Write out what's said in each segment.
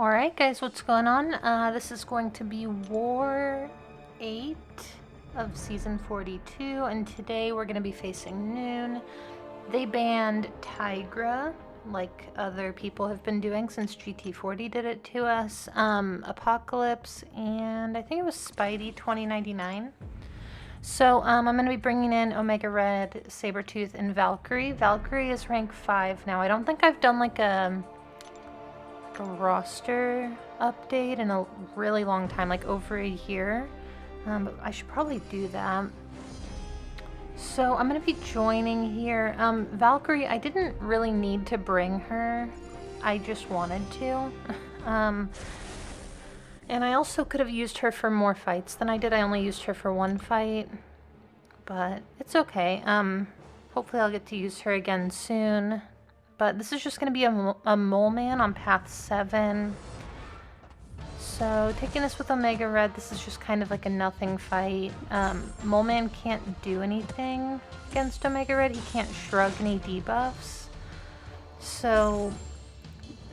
Alright guys, what's going on? This is going to be War 8 of Season 42, and today we're going to be facing NewN. They banned Tigra, like other people have been doing since GT40 did it to us, Apocalypse, and I think it was Spidey 2099. So I'm going to be bringing in Omega Red, Sabretooth, and Valkyrie. Valkyrie is rank 5 now. I don't think I've done like a roster update in a really long time, like over a year, but I should probably do that. So I'm gonna be joining here. Valkyrie, I didn't really need to bring her, I just wanted to. And I also could have used her for more fights than I did. I only used her for one fight, but it's okay. Hopefully I'll get to use her again soon. But this is just going to be a Mole Man on path 7. So taking this with Omega Red, this is just kind of like a nothing fight. Mole Man can't do anything against Omega Red. He can't shrug any debuffs. So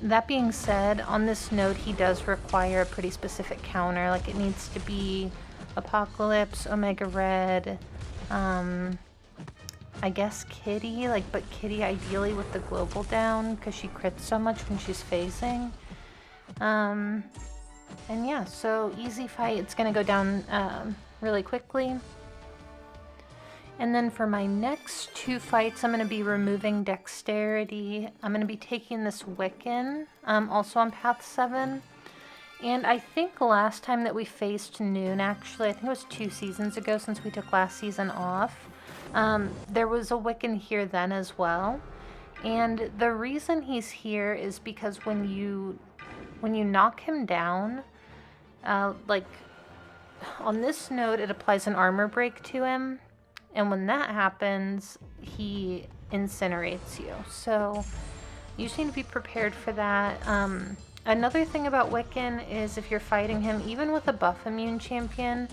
that being said, on this node he does require a pretty specific counter. Like it needs to be Apocalypse, Omega Red, I guess Kitty, but Kitty ideally with the global down because she crits so much when she's phasing. And yeah, so easy fight. It's gonna go down really quickly. And then for my next two fights, I'm gonna be removing Dexterity. I'm gonna be taking this Wiccan, also on path 7. And I think last time that we faced NewN, actually, I think it was 2 seasons ago since we took last season off. There was a Wiccan here then as well, and the reason he's here is because when you knock him down, like on this node it applies an armor break to him, and when that happens he incinerates you, so you just need to be prepared for that. Another thing about Wiccan is if you're fighting him, even with a buff immune champion,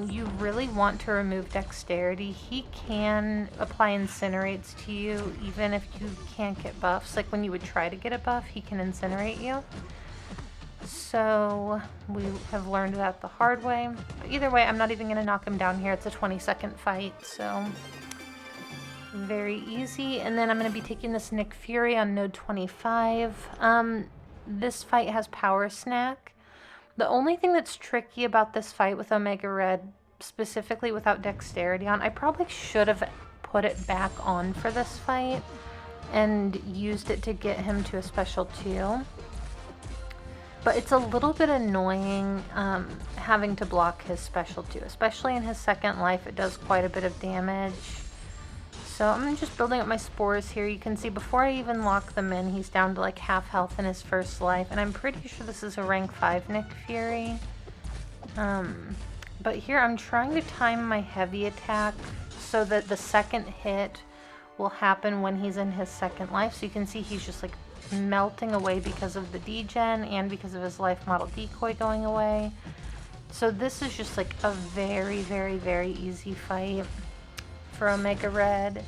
you really want to remove Dexterity. He can apply Incinerates to you even if you can't get buffs. Like when you would try to get a buff, he can incinerate you. So we have learned that the hard way. But either way, I'm not even going to knock him down here. It's a 20-second fight, so very easy. And then I'm going to be taking this Nick Fury on node 25. This fight has Power Snack. The only thing that's tricky about this fight with Omega Red, specifically without Dexterity on, I probably should have put it back on for this fight and used it to get him to a special 2. But it's a little bit annoying having to block his special 2, especially in his second life. It does quite a bit of damage. So I'm just building up my spores here. You can see before I even lock them in, he's down to like half health in his first life. And I'm pretty sure this is a rank 5 Nick Fury. But here I'm trying to time my heavy attack so that the second hit will happen when he's in his second life. So you can see he's just like melting away because of the degen and because of his life model decoy going away. So this is just like a very, very, very easy fight for Omega Red.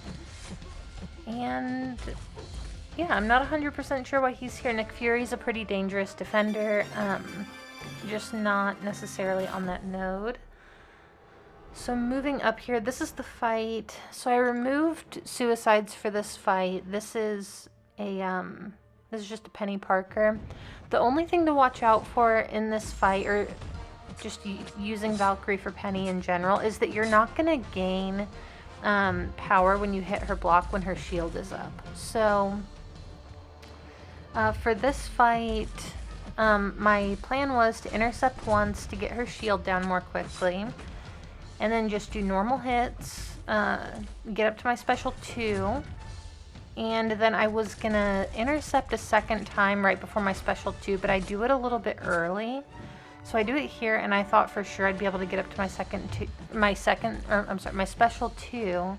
And yeah, I'm not 100% sure why he's here. Nick Fury's a pretty dangerous defender, just not necessarily on that node. So moving up here, this is the fight. So I removed suicides for this fight. This is just a Penny Parker. The only thing to watch out for in this fight, or just using Valkyrie for Penny in general, is that you're not gonna gain power when you hit her block when her shield is up. So for this fight, my plan was to intercept once to get her shield down more quickly, and then just do normal hits, get up to my special 2, and then I was gonna intercept a second time right before my special 2, but I do it a little bit early. So I do it here, and I thought for sure I'd be able to get up to my special 2,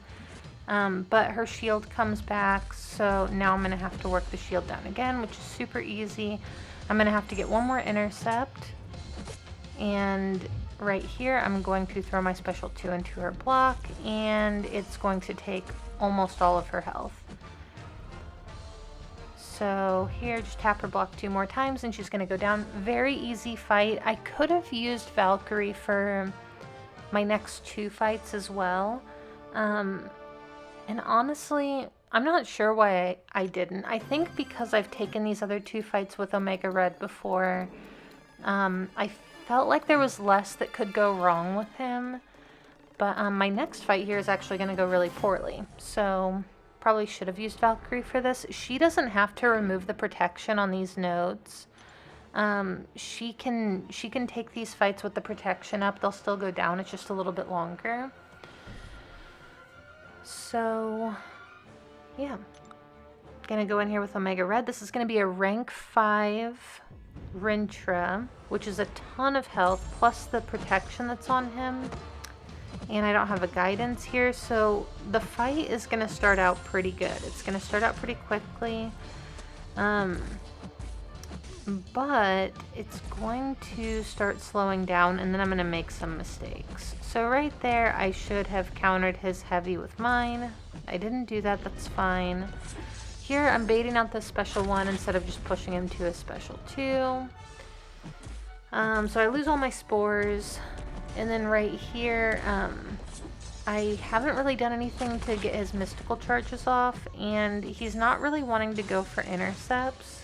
but her shield comes back, so now I'm gonna have to work the shield down again, which is super easy. I'm gonna have to get one more intercept, and right here I'm going to throw my special 2 into her block, and it's going to take almost all of her health. So here, just tap her block 2 more times and she's gonna go down. Very easy fight. I could have used Valkyrie for my next 2 fights as well. And honestly, I'm not sure why I didn't. I think because I've taken these other 2 fights with Omega Red before, I felt like there was less that could go wrong with him. But my next fight here is actually going to go really poorly. So probably should have used Valkyrie for this. She doesn't have to remove the protection on these nodes. She can take these fights with the protection up. They'll still go down. It's just a little bit longer. So yeah, gonna go in here with Omega Red. This is gonna be a rank 5 Rintra, which is a ton of health plus the protection that's on him. And I don't have a guidance here, so the fight is gonna start out pretty good. It's gonna start out pretty quickly. But it's going to start slowing down and then I'm going to make some mistakes. So right there, I should have countered his heavy with mine. I didn't do that, that's fine. Here, I'm baiting out the special 1 instead of just pushing him to a special 2. So I lose all my spores. And then right here, I haven't really done anything to get his mystical charges off. And he's not really wanting to go for intercepts.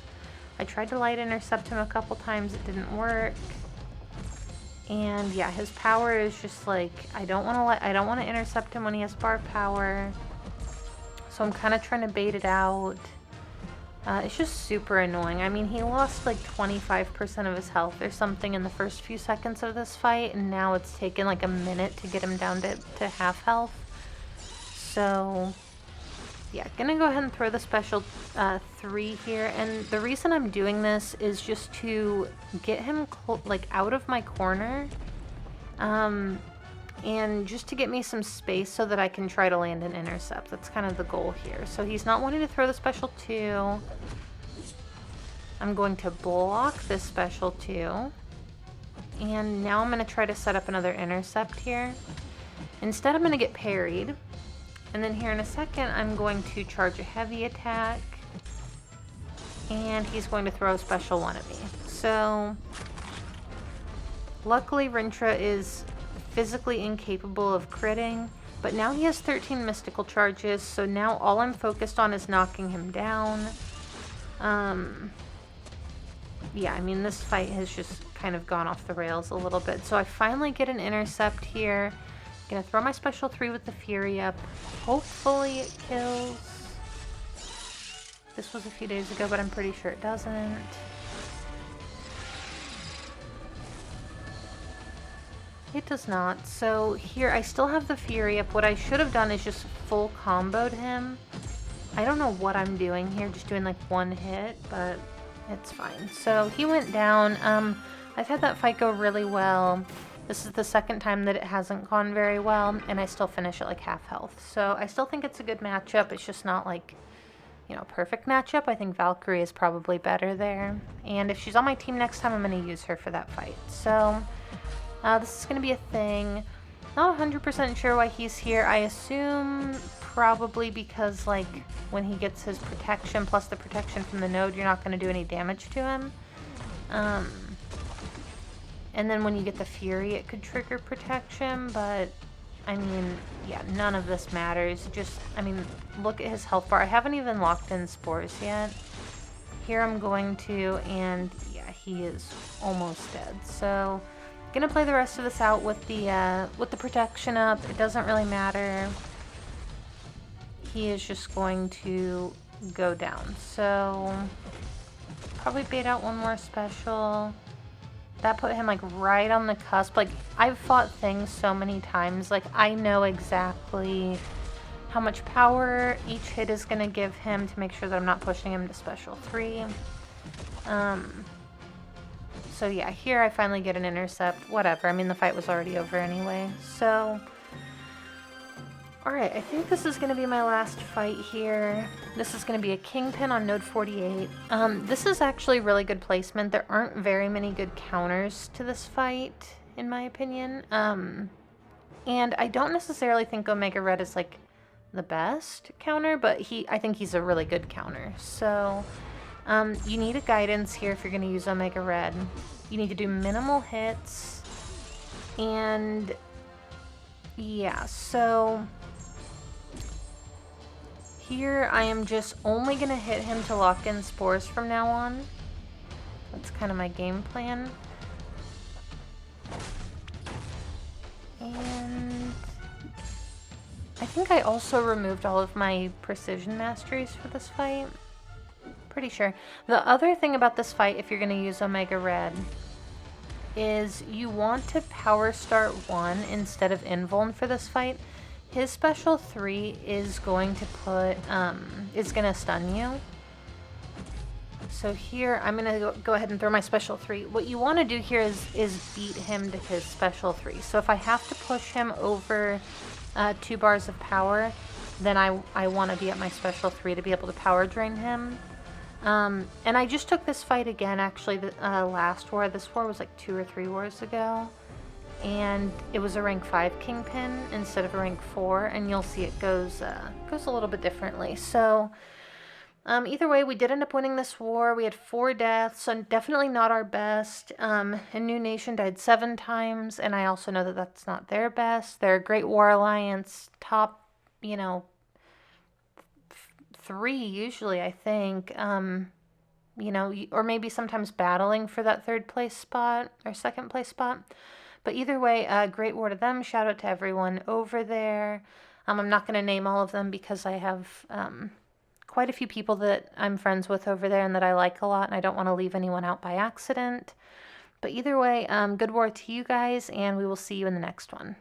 I tried to light intercept him a couple times, it didn't work. And yeah, his power is just like, I don't want to intercept him when he has bar power. So I'm kind of trying to bait it out. It's just super annoying. I mean, he lost like 25% of his health or something in the first few seconds of this fight, and now it's taken like a minute to get him down to half health. So yeah, gonna go ahead and throw the special 3 here, and the reason I'm doing this is just to get him like out of my corner, and just to get me some space so that I can try to land an intercept. That's kind of the goal here. So he's not wanting to throw the special 2. I'm going to block this special 2, and now I'm gonna try to set up another intercept here. Instead, I'm gonna get parried. And then here in a second, I'm going to charge a heavy attack. And he's going to throw a special 1 at me. So, luckily Rintra is physically incapable of critting. But now he has 13 mystical charges, so now all I'm focused on is knocking him down. Yeah, I mean, this fight has just kind of gone off the rails a little bit. So I finally get an intercept here. Gonna throw my special 3 with the Fury up. Hopefully it kills. This was a few days ago, but I'm pretty sure it doesn't. It does not. So here, I still have the Fury up. What I should have done is just full comboed him. I don't know what I'm doing here, just doing like 1 hit, but it's fine. So he went down. I've had that fight go really well. This is the second time that it hasn't gone very well, and I still finish at like half health. So I still think it's a good matchup. It's just not like, you know, perfect matchup. I think Valkyrie is probably better there. And if she's on my team next time, I'm going to use her for that fight. So this is going to be a thing. Not 100% sure why he's here. I assume probably because like when he gets his protection plus the protection from the node, you're not going to do any damage to him. And then when you get the Fury, it could trigger protection, but I mean, yeah, none of this matters. Just, I mean, look at his health bar. I haven't even locked in spores yet. Here I'm going to, and yeah, he is almost dead. So, gonna play the rest of this out with the protection up. It doesn't really matter. He is just going to go down. So, probably bait out 1 more special. That put him like right on the cusp. Like, I've fought things so many times. Like, I know exactly how much power each hit is going to give him to make sure that I'm not pushing him to special 3. So yeah, here I finally get an intercept. Whatever. I mean, the fight was already over anyway. So, alright, I think this is going to be my last fight here. This is going to be a Kingpin on node 48. This is actually really good placement. There aren't very many good counters to this fight, in my opinion. And I don't necessarily think Omega Red is like the best counter, but I think he's a really good counter. So You need a guidance here if you're going to use Omega Red. You need to do minimal hits. And yeah, so here I am just only going to hit him to lock in spores from now on. That's kind of my game plan. And I think I also removed all of my precision masteries for this fight. Pretty sure. The other thing about this fight, if you're going to use Omega Red, is you want to power start 1 instead of invuln for this fight. His special 3 is going to put, is going to stun you. So here, I'm going to go ahead and throw my special 3. What you want to do here is beat him to his special 3. So if I have to push him over 2 bars of power, then I want to be at my special 3 to be able to power drain him. And I just took this fight again, actually, the last war. This war was like 2 or 3 wars ago. And it was a rank 5 Kingpin instead of a rank 4. And you'll see it goes a little bit differently. So either way, we did end up winning this war. We had 4 deaths, so definitely not our best. And New Nation died 7 times. And I also know that that's not their best. They're a Great War Alliance, top, 3 usually, I think, or maybe sometimes battling for that 3rd place spot or 2nd place spot. But either way, great war to them. Shout out to everyone over there. I'm not going to name all of them because I have quite a few people that I'm friends with over there and that I like a lot, and I don't want to leave anyone out by accident. But either way, good war to you guys, and we will see you in the next one.